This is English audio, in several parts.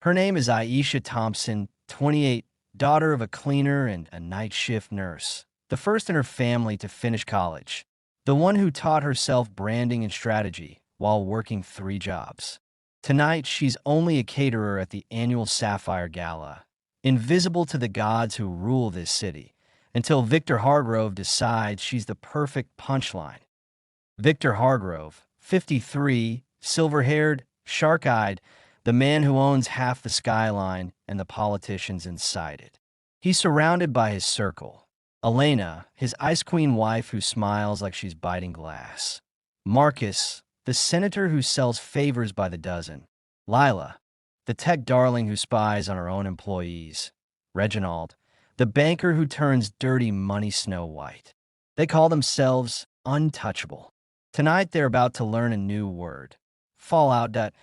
Her name is Aisha Thompson, 28, daughter of a cleaner and a night shift nurse, the first in her family to finish college, the one who taught herself branding and strategy while working 3 jobs. Tonight, she's only a caterer at the annual Sapphire Gala, invisible to the gods who rule this city, until Victor Hargrove decides she's the perfect punchline. Victor Hargrove, 53, silver-haired, shark-eyed, the man who owns half the skyline and the politicians inside it. He's surrounded by his circle. Elena, his ice queen wife who smiles like she's biting glass. Marcus, the senator who sells favors by the dozen. Lila, the tech darling who spies on her own employees. Reginald, the banker who turns dirty money snow white. They call themselves untouchable. Tonight they're about to learn a new word. Fallout.it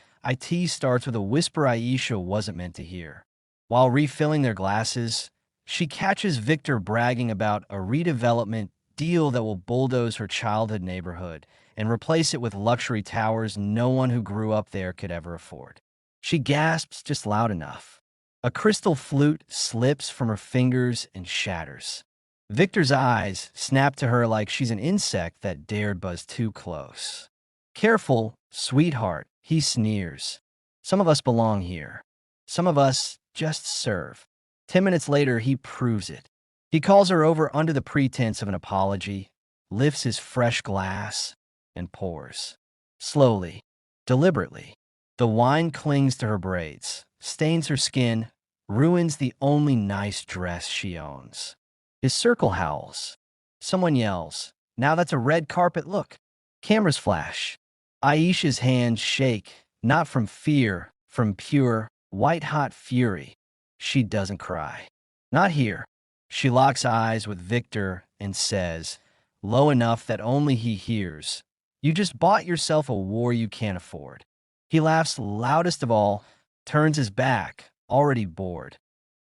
starts with a whisper Aisha wasn't meant to hear. While refilling their glasses, she catches Victor bragging about a redevelopment deal that will bulldoze her childhood neighborhood and replace it with luxury towers no one who grew up there could ever afford. She gasps just loud enough. A crystal flute slips from her fingers and shatters. Victor's eyes snap to her like she's an insect that dared buzz too close. "Careful, sweetheart," he sneers. "Some of us belong here. Some of us just serve." 10 minutes later, he proves it. He calls her over under the pretense of an apology, lifts his fresh glass, and pours. Slowly, deliberately. The wine clings to her braids, stains her skin, ruins the only nice dress she owns. His circle howls. Someone yells, "Now that's a red carpet look." Cameras flash. Aisha's hands shake, not from fear, from pure, white-hot fury. She doesn't cry. Not here. She locks eyes with Victor and says, low enough that only he hears, "You just bought yourself a war you can't afford." He laughs loudest of all, turns his back, already bored.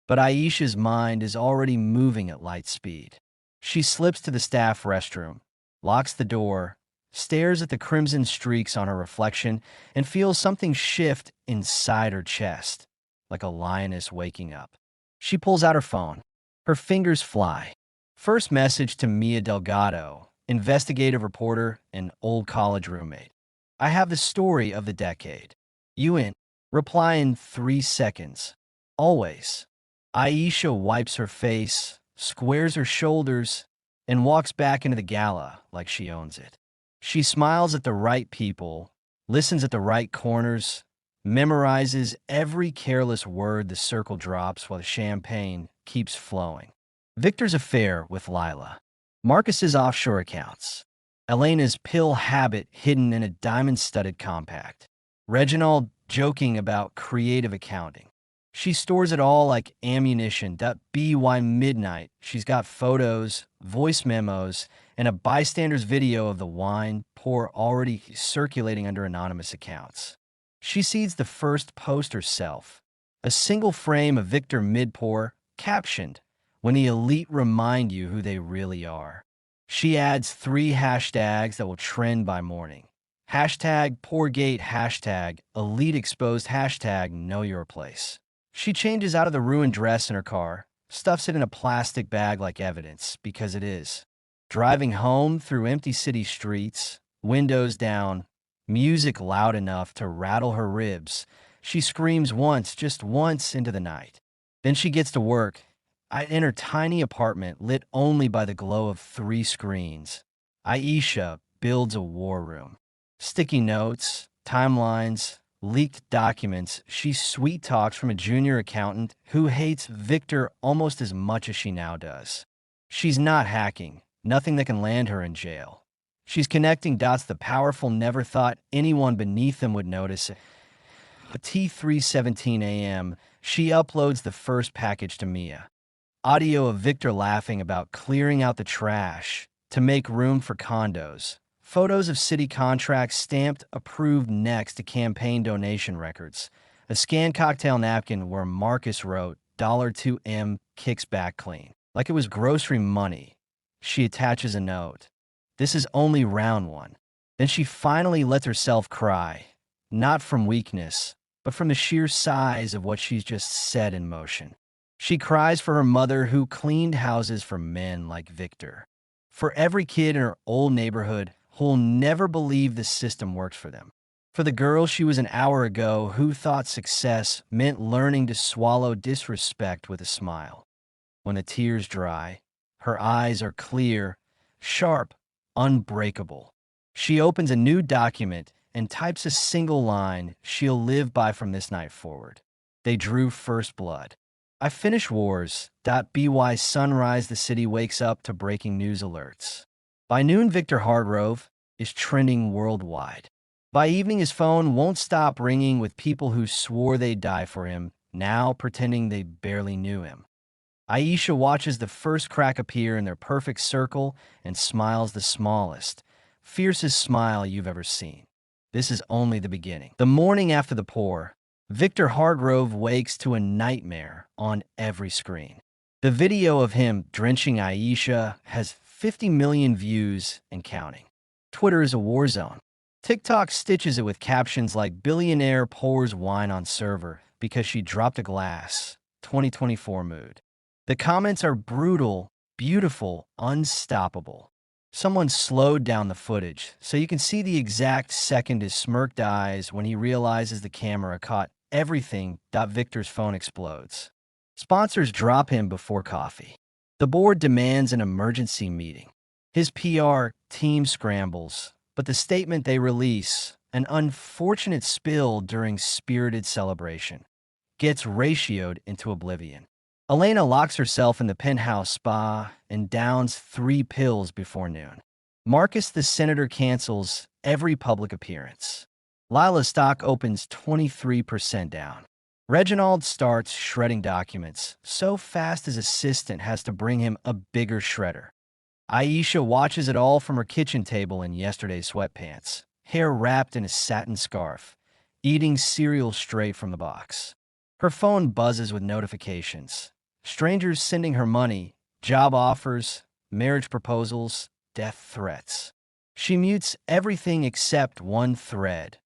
But Aisha's mind is already moving at light speed. She slips to the staff restroom, locks the door, stares at the crimson streaks on her reflection, and feels something shift inside her chest, like a lioness waking up. She pulls out her phone. Her fingers fly. First message to Mia Delgado, investigative reporter and old college roommate. "I have the story of the decade. You in?" Reply in 3 seconds. Always. Aisha wipes her face, squares her shoulders, and walks back into the gala like she owns it. She smiles at the right people, listens at the right corners, memorizes every careless word the circle drops while the champagne keeps flowing. Victor's affair with Lila. Marcus's offshore accounts. Elena's pill habit hidden in a diamond-studded compact. Reginald joking about creative accounting. She stores it all like ammunition. By midnight, she's got photos, voice memos, and a bystander's video of the wine pour already circulating under anonymous accounts. She sees the first post herself, a single frame of Victor mid-pour, captioned, "When the elite remind you who they really are." She adds 3 hashtags that will trend by morning. Hashtag Poorgate, hashtag Elite Exposed, hashtag Know Your Place. She changes out of the ruined dress in her car, stuffs it in a plastic bag like evidence, because it is. Driving home through empty city streets, windows down, music loud enough to rattle her ribs, she screams once, just once, into the night. Then she gets to work, in her tiny apartment lit only by the glow of 3 screens. Aisha builds a war room. Sticky notes, timelines, leaked documents. She sweet talks from a junior accountant who hates Victor almost as much as she now does. She's not hacking, nothing that can land her in jail. She's connecting dots the powerful never thought anyone beneath them would notice. At T3:17 a.m., she uploads the first package to Mia. Audio of Victor laughing about clearing out the trash to make room for condos. Photos of city contracts stamped approved next to campaign donation records. A scanned cocktail napkin where Marcus wrote $2M kicks back clean. Like it was grocery money. She attaches a note. "This is only round 1. Then she finally lets herself cry. Not from weakness, but from the sheer size of what she's just set in motion. She cries for her mother who cleaned houses for men like Victor. For every kid in her old neighborhood who'll never believe the system works for them. For the girl she was an hour ago who thought success meant learning to swallow disrespect with a smile. When the tears dry, her eyes are clear, sharp, unbreakable. She opens a new document and types a single line she'll live by from this night forward. They drew first blood. I finish wars. By sunrise, the city wakes up to breaking news alerts. By noon, Victor Hardgrove is trending worldwide. By evening, his phone won't stop ringing with people who swore they'd die for him, now pretending they barely knew him. Aisha watches the first crack appear in their perfect circle and smiles the smallest, fiercest smile you've ever seen. This is only the beginning. The morning after the pour, Victor Hardgrove wakes to a nightmare on every screen. The video of him drenching Aisha has 50 million views and counting. Twitter is a war zone. TikTok stitches it with captions like "Billionaire pours wine on server because she dropped a glass, 2024 mood." The comments are brutal, beautiful, unstoppable. Someone slowed down the footage so you can see the exact second his smirked eyes when he realizes the camera caught everything. Victor's phone explodes. Sponsors drop him before coffee. The board demands an emergency meeting. His PR team scrambles, but the statement they release, an unfortunate spill during spirited celebration, gets ratioed into oblivion. Elena locks herself in the penthouse spa and downs 3 pills before noon. Marcus the senator cancels every public appearance. Lila's stock opens 23% down. Reginald starts shredding documents so fast his assistant has to bring him a bigger shredder. Aisha watches it all from her kitchen table in yesterday's sweatpants, hair wrapped in a satin scarf, eating cereal straight from the box. Her phone buzzes with notifications. Strangers sending her money, job offers, marriage proposals, death threats. She mutes everything except one thread.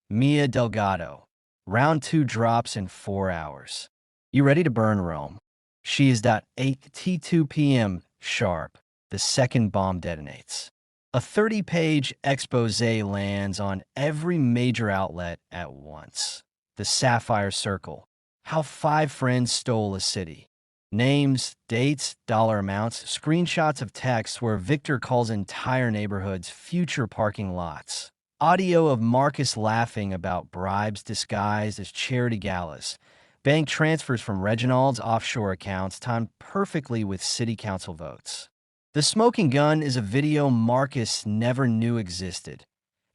Mia Delgado. Round 2 drops in 4 hours. You ready to burn Rome? She is at 8:02 p.m. sharp. The second bomb detonates. A 30-page expose lands on every major outlet at once. The Sapphire Circle. How 5 friends stole a city. Names, dates, dollar amounts, screenshots of texts where Victor calls entire neighborhoods future parking lots. Audio of Marcus laughing about bribes disguised as charity galas. Bank transfers from Reginald's offshore accounts timed perfectly with city council votes. The smoking gun is a video Marcus never knew existed.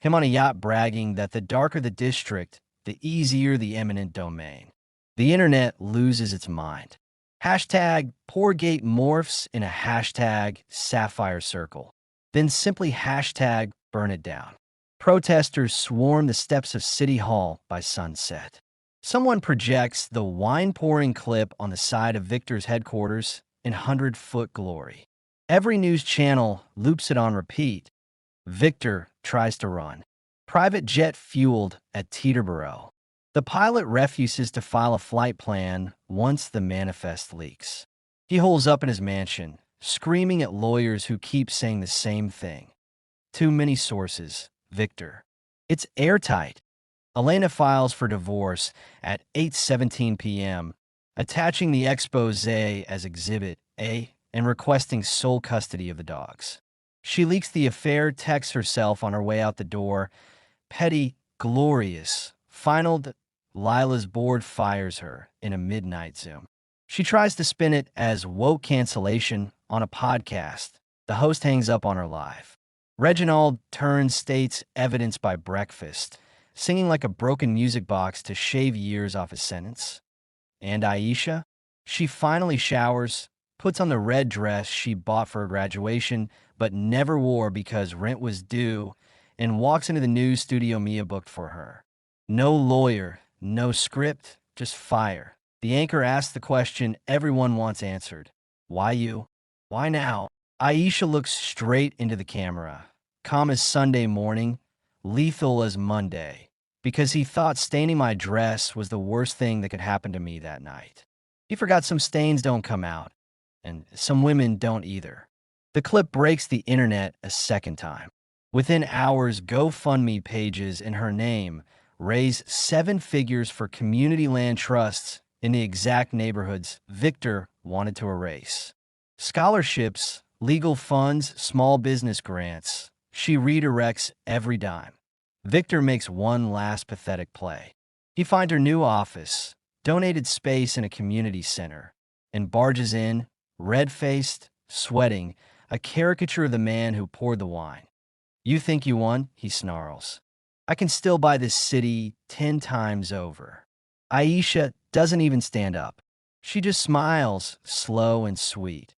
Him on a yacht bragging that the darker the district, the easier the eminent domain. The internet loses its mind. Hashtag Poorgate morphs in a hashtag Sapphire Circle. Then simply hashtag burn it down. Protesters swarm the steps of City Hall by sunset. Someone projects the wine-pouring clip on the side of Victor's headquarters in 100-foot glory. Every news channel loops it on repeat. Victor tries to run. Private jet fueled at Teterboro. The pilot refuses to file a flight plan once the manifest leaks. He holes up in his mansion, screaming at lawyers who keep saying the same thing. Too many sources. Victor. It's airtight. Elena files for divorce at 8:17 p.m., attaching the expose as Exhibit A and requesting sole custody of the dogs. She leaks the affair, texts herself on her way out the door. Petty, glorious. Final. Lila's board fires her in a midnight Zoom. She tries to spin it as woke cancellation on a podcast. The host hangs up on her live. Reginald turns state's evidence by breakfast, singing like a broken music box to shave years off his sentence. And Aisha? She finally showers, puts on the red dress she bought for her graduation but never wore because rent was due, and walks into the news studio Mia booked for her. No lawyer, no script, just fire. The anchor asks the question everyone wants answered. Why you? Why now? Aisha looks straight into the camera. Calm as Sunday morning, lethal as Monday. because he thought staining my dress was the worst thing that could happen to me that night. He forgot some stains don't come out, and some women don't either. The clip breaks the internet a second time. Within hours, GoFundMe pages in her name raise 7 figures for community land trusts in the exact neighborhoods Victor wanted to erase. Scholarships, legal funds, small business grants. She redirects every dime. Victor makes one last pathetic play. He finds her new office, donated space in a community center, and barges in, red-faced, sweating, a caricature of the man who poured the wine. You think you won? He snarls. I can still buy this city 10 times over. Aisha doesn't even stand up. She just smiles, slow and sweet.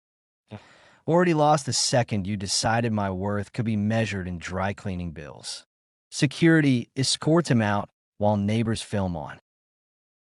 Already lost the second you decided my worth could be measured in dry cleaning bills. Security escorts him out while neighbors film on.